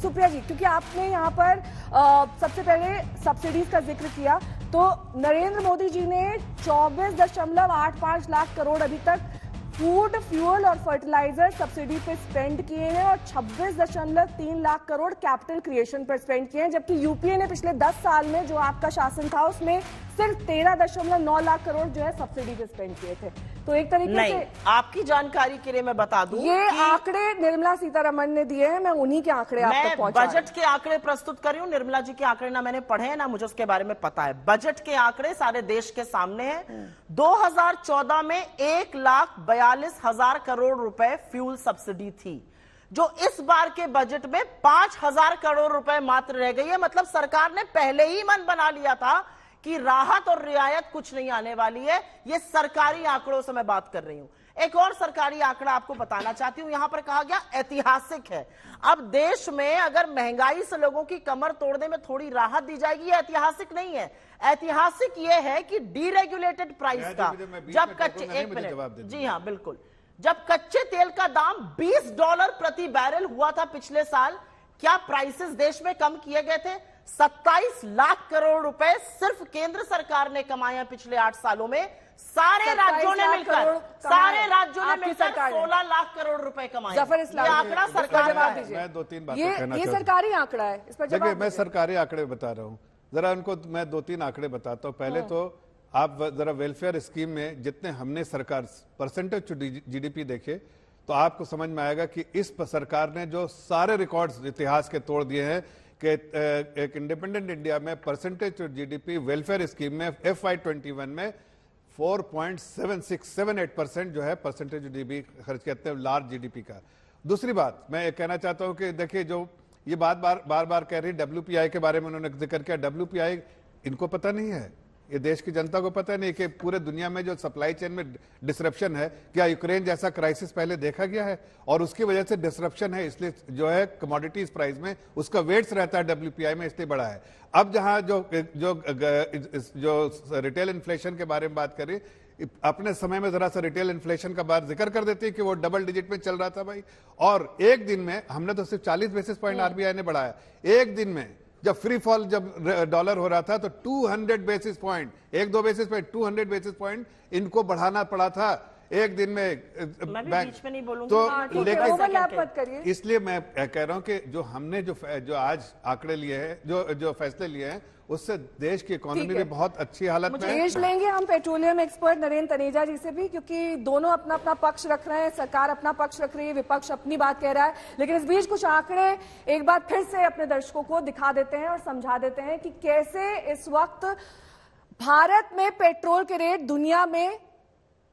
सुप्रिया जी, क्योंकि आपने यहाँ पर सबसे पहले सब्सिडीज का जिक्र किया, तो नरेंद्र मोदी जी ने 24.85 लाख करोड़ अभी तक फूड, फ्यूल और फर्टिलाइजर सब्सिडी पे स्पेंड किए हैं और 26.3 लाख करोड़ कैपिटल क्रिएशन पर स्पेंड किए हैं, जबकि यूपीए ने पिछले 10 साल में जो आपका शासन था उसमें सिर्फ 13.9 लाख करोड़ जो है सब्सिडी पे स्पेंड किए थे। तो एक तरीके से आपकी जानकारी के लिए मैं बता दूं, ये आंकड़े निर्मला सीतारमण ने दिए हैं, मैं उन्हीं के आंकड़े आप तक पहुंचा बजट के आंकड़े प्रस्तुत कर रही हूं। निर्मला जी के आंकड़े ना मैंने पढ़े हैं ना मुझे उसके बारे में पता है। बजट के आंकड़े सारे देश के सामने हैं। 2014 में 1,42,000 करोड़ रुपए फ्यूल सब्सिडी थी, जो इस बार के बजट में 5,000 करोड़ रुपए मात्र रह गई है। मतलब सरकार ने पहले ही मन बना लिया था कि राहत और रियायत कुछ नहीं आने वाली है। ये सरकारी आंकड़ों से मैं बात कर रही हूं। एक और सरकारी आंकड़ा आपको बताना चाहती हूं। यहां पर कहा गया ऐतिहासिक है। अब देश में अगर महंगाई से लोगों की कमर तोड़ने में थोड़ी राहत दी जाएगी, ये ऐतिहासिक नहीं है। ऐतिहासिक ये है कि डीरेगुलेटेड प्राइस का जब कच्चे, एक मिनट, जी हां बिल्कुल, जब कच्चे तेल का दाम $20 प्रति बैरल हुआ था पिछले साल, क्या प्राइसेस देश में कम किए गए थे? 27 लाख करोड़ रुपए सिर्फ केंद्र सरकार ने कमाया पिछले 8 सालों में। सारे राज्यों ने मिलकर 16 लाख करोड़ रुपए कमाए। जफर इस्लाम, ये आंकड़ा सरकार का है। मैं 2-3 बातें कहना चाहता हूं। ये सरकारी आंकड़ा है, इस पर जवाब देखिए मैं सरकारी आंकड़े बता रहा हूं, जरा उनको मैं 2-3 आंकड़े बताता हूं। पहले तो आप जरा वेलफेयर स्कीम में जितने हमने सरकार परसेंटेज जीडीपी देखे तो आपको समझ में आएगा कि इस सरकार ने जो सारे रिकॉर्ड्स इतिहास के तोड़ दिए हैं कि एक इंडिपेंडेंट इंडिया में percentage to GDP welfare scheme में FY21 में 4.78% जो है परसेंटेज जीडीपी खर्च करते हैं, लार्ज जीडीपी का। दूसरी बात मैं कहना चाहता हूं कि देखिए जो ये बार बार कह रही WPI के बारे में उन्होंने जिक्र किया, WPI इनको पता नहीं है, ये देश की जनता को पता नहीं कि पूरे दुनिया में जो सप्लाई चेन में डिसरप्शन है, क्या यूक्रेन जैसा क्राइसिस पहले देखा गया है? और उसकी वजह से डिसरप्शन है, इसलिए जो है कमोडिटीज प्राइस में उसका वेट्स रहता है WPI में, इसलिए बड़ा है। अब जहां जो रिटेल इन्फ्लेशन के बारे में बात करें, अपने समय में जरा सा रिटेल इन्फ्लेशन का बात जिक्र कर देती है कि वो डबल डिजिट में चल रहा था भाई, और एक दिन में हमने तो सिर्फ 40 बेसिस पॉइंट RBI ने बढ़ाया। एक दिन में जब फ्री फॉल जब डॉलर हो रहा था तो 200 basis point, 1-2 basis point, 200 basis point इनको बढ़ाना पड़ा था एक दिन में बीच में नहीं बोलूंगी, तो लेकिन इसलिए मैं कह रहा हूं कि जो हमने जो आज आंकड़े लिए हैं, जो फैसले लिए हैं, उससे देश की इकोनॉमी भी बहुत अच्छी हालत में है। लेंगे हम पेट्रोलियम एक्सपर्ट नरेंद्र तनेजा जी से भी, क्योंकि दोनों अपना अपना पक्ष रख रहे हैं, सरकार अपना पक्ष रख रही है, विपक्ष अपनी बात कह रहा है। लेकिन इस बीच कुछ आंकड़े एक बार फिर से अपने दर्शकों को दिखा देते हैं और समझा देते हैं कि कैसे इस वक्त भारत में पेट्रोल के रेट दुनिया में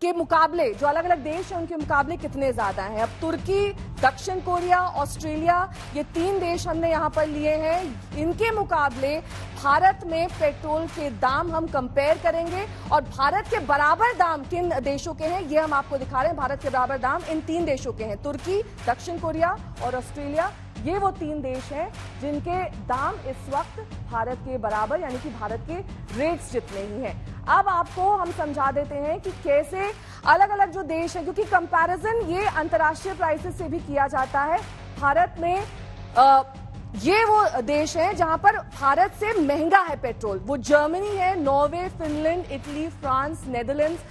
के मुकाबले, जो अलग अलग देश हैं उनके मुकाबले कितने ज्यादा हैं। अब तुर्की, दक्षिण कोरिया, ऑस्ट्रेलिया, ये 3 देश हमने यहां पर लिए हैं। इनके मुकाबले भारत में पेट्रोल के दाम हम कंपेयर करेंगे और भारत के बराबर दाम किन देशों के हैं ये हम आपको दिखा रहे हैं। भारत के बराबर दाम इन 3 देशों के हैं, तुर्की, दक्षिण कोरिया और ऑस्ट्रेलिया। ये वो 3 देश हैं जिनके दाम इस वक्त भारत के बराबर, यानी कि भारत के रेट्स जितने ही हैं। अब आपको हम समझा देते हैं कि कैसे अलग अलग जो देश हैं, क्योंकि कंपैरिजन ये अंतर्राष्ट्रीय प्राइसेस से भी किया जाता है। भारत में ये वो देश हैं जहां पर भारत से महंगा है पेट्रोल, वो जर्मनी है, Norway, Finland, Italy, France, Netherlands,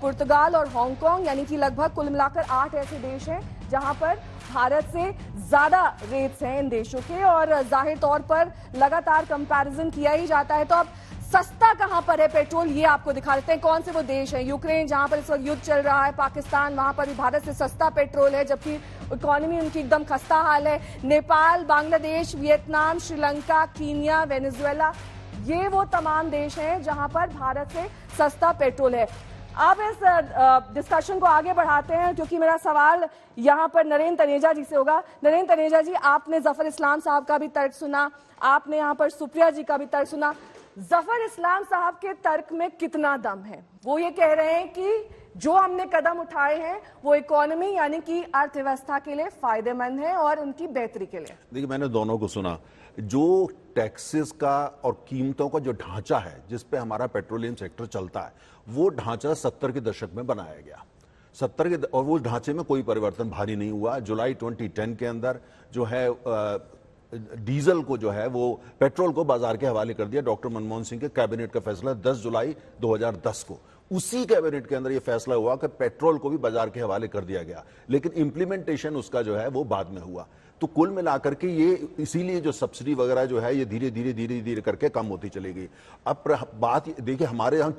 पुर्तगाल और हांगकांग, यानी कि लगभग कुल मिलाकर 8 ऐसे देश हैं जहां पर भारत से ज्यादा रेट्स हैं इन देशों के, और जाहिर तौर पर लगातार कंपैरिजन किया ही जाता है। तो अब सस्ता कहां पर है पेट्रोल ये आपको दिखा देते हैं। कौन से वो देश हैं? यूक्रेन, जहां पर इस वक्त युद्ध चल रहा है, पाकिस्तान, वहां पर भी भारत से सस्ता पेट्रोल है, जबकि इकोनॉमी उनकी एकदम खस्ता हाल है। Nepal, Bangladesh, Vietnam, Sri Lanka, Kenya, Venezuela, ये वो तमाम देश हैं जहां पर भारत से सस्ता पेट्रोल है। अब इस डिस्कशन को आगे बढ़ाते हैं, क्योंकि मेरा सवाल यहां पर नरेंद्र तनेजा जी से होगा। नरेंद्र तनेजा जी, आपने जफर इस्लाम साहब का भी तर्क सुना, आपने यहां पर सुप्रिया जी का भी तर्क सुना। जफर इस्लाम साहब के तर्क में कितना दम है? वो ये कह रहे हैं कि जो हमने कदम उठाए हैं वो इकोनॉमी यानी कि अर्थव्यवस्था के लिए फायदेमंद है और उनकी बेहतरी के लिए। देखिए, मैंने दोनों को सुना। जो टैक्सेस का और कीमतों का जो ढांचा है जिस पे हमारा पेट्रोलियम सेक्टर चलता है, वो ढांचा 70 के दशक में बनाया गया। 70 के और वो ढांचे में कोई परिवर्तन भारी नहीं हुआ। जुलाई 2010 के अंदर जो है डीजल को जो है वो पेट्रोल को बाजार के हवाले कर दिया। डॉक्टर मनमोहन सिंह के कैबिनेट का फैसला 10 जुलाई 2010 को, उसी कैबिनेट के अंदर ये फैसला हुआ कि पेट्रोल को भी बाजार के हवाले कर दिया गया, लेकिन इंप्लीमेंटेशन उसका जो है वो बाद में हुआ। तो कुल मिलाकर के ये इसीलिए जो सब्सिडी वगैरह जो है ये धीरे धीरे करके कम होती चली गई। अब बात देखिए, हमारे यहाँ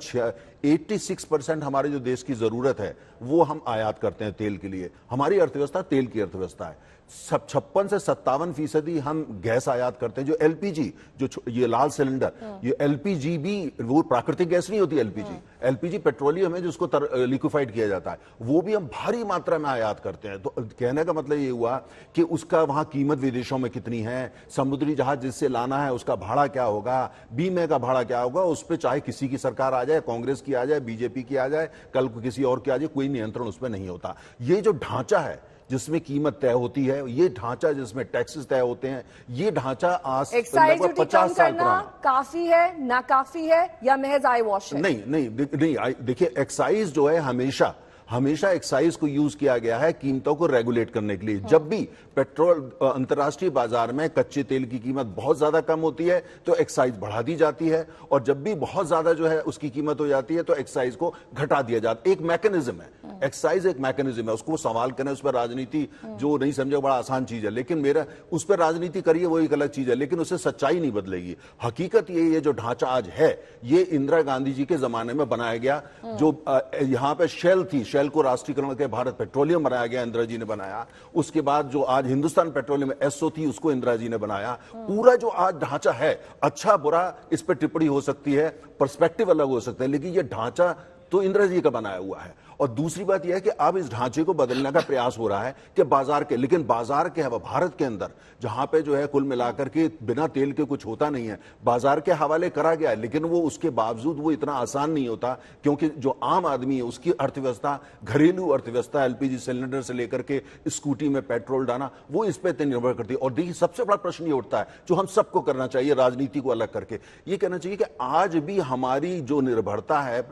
86% हमारे जो देश की जरूरत है वो हम आयात करते हैं तेल के लिए। हमारी अर्थव्यवस्था तेल की अर्थव्यवस्था है। 56 से 57% हम गैस आयात करते हैं। जो एलपीजी, जो ये लाल सिलेंडर, ये एलपीजी भी वो प्राकृतिक गैस नहीं होती। एलपीजी पेट्रोलियम है जिसको लिक्विफाइड किया जाता है, वो भी हम भारी मात्रा में आयात करते हैं। तो कहने का मतलब ये हुआ कि उसका वहां कीमत विदेशों में कितनी है, समुद्री जहाज जिससे लाना है उसका भाड़ा क्या होगा, बीमे का भाड़ा क्या होगा, उस पर चाहे किसी की सरकार आ जाए, कांग्रेस की आ जाए, बीजेपी की आ जाए, कल किसी और की आ जाए, कोई नियंत्रण उस पर नहीं होता। ये जो ढांचा है जिसमें कीमत तय होती है, ये ढांचा जिसमें टैक्सेस तय होते हैं, ये ढांचा आज एक्साइज ड्यूटी 50 कम साल करना पुराना। काफी है, नाकाफी है, या महज आई वॉश है? नहीं, देखिए एक्साइज जो है हमेशा एक्साइज को यूज किया गया है कीमतों को रेगुलेट करने के लिए। जब भी पेट्रोल अंतर्राष्ट्रीय बाजार में कच्चे तेल की कीमत बहुत ज्यादा कम होती है तो एक्साइज बढ़ा दी जाती है, और जब भी बहुत ज्यादा जो है उसकी कीमत हो जाती है तो एक्साइज को घटा दिया जाता है। एक मैकेनिज्म है, एक्साइज एक मैकेनिज्म है। उसको सवाल करना, उस पर राजनीति जो नहीं समझे बड़ा आसान चीज है, लेकिन मेरा उस पर राजनीति करिए वो एक अलग चीज है, लेकिन उससे सच्चाई नहीं बदलेगी। हकीकत ये जो ढांचा आज है ये इंदिरा गांधी जी के जमाने में बनाया गया। जो यहाँ पे शेल थी, शेल को राष्ट्रीयकरण के भारत पेट्रोलियम बनाया गया, इंदिरा जी ने बनाया। उसके बाद जो आज हिंदुस्तान पेट्रोलियम एसओ थी उसको इंदिरा जी ने बनाया। पूरा जो आज ढांचा है, अच्छा बुरा इस पर टिप्पणी हो सकती है, पर्सपेक्टिव अलग हो सकते हैं, लेकिन ये ढांचा तो इंदिरा जी का बनाया हुआ है। और दूसरी बात यह है कि अब इस ढांचे को बदलने का प्रयास हो रहा है कि लेकिन बाजार के भारत के अंदर जहां पे जो है कुल मिलाकर के बिना तेल के कुछ होता नहीं है, बाजार के हवाले करा गया है, लेकिन वो उसके बावजूद वो इतना आसान नहीं होता, क्योंकि जो आम आदमी है उसकी अर्थव्यवस्था, घरेलू अर्थव्यवस्था, एलपीजी सिलेंडर से लेकर के स्कूटी में पेट्रोल डालना, वो इस पर निर्भर करती है। और देखिए सबसे बड़ा प्रश्न ये उठता है जो हम सबको करना चाहिए, राजनीति को अलग करके ये कहना चाहिए कि आज भी हमारी जो निर्भरता है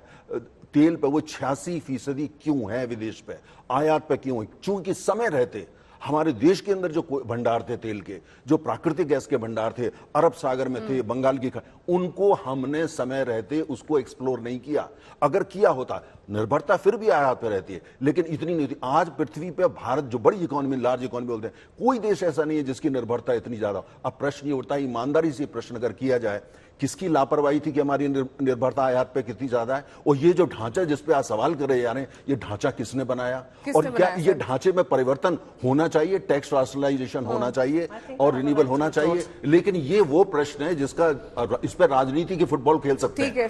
तेल पे वो 86% क्यों है विदेश पे, आयात पे क्यों है? चूंकि समय रहते हमारे देश के अंदर जो भंडार थे तेल के, जो प्राकृतिक गैस के भंडार थे, अरब सागर में थे, बंगाल की उनको हमने समय रहते उसको एक्सप्लोर नहीं किया। अगर किया होता, निर्भरता फिर भी आयात पे रहती है, लेकिन इतनी नहीं थी। आज पृथ्वी पे भारत जो बड़ी इकोनॉमी, लार्ज इकोनॉमी बोलते हैं, कोई देश ऐसा नहीं है जिसकी निर्भरता इतनी ज्यादा। अब प्रश्न ये उठता है, ईमानदारी से प्रश्न अगर किया जाए, किसकी लापरवाही थी कि हमारी निर्भरता आयात पे कितनी ज्यादा है? और ये जो ढांचा जिस पे आज सवाल कर रहे जा रहे हैं, ये ढांचा किसने बनाया? और क्या ये ढांचे में परिवर्तन होना चाहिए, टैक्स रैशनलाइजेशन होना चाहिए और रिन्यूएबल होना चाहिए? लेकिन ये वो प्रश्न है जिसका इस पर राजनीति की फुटबॉल खेल सकते हैं।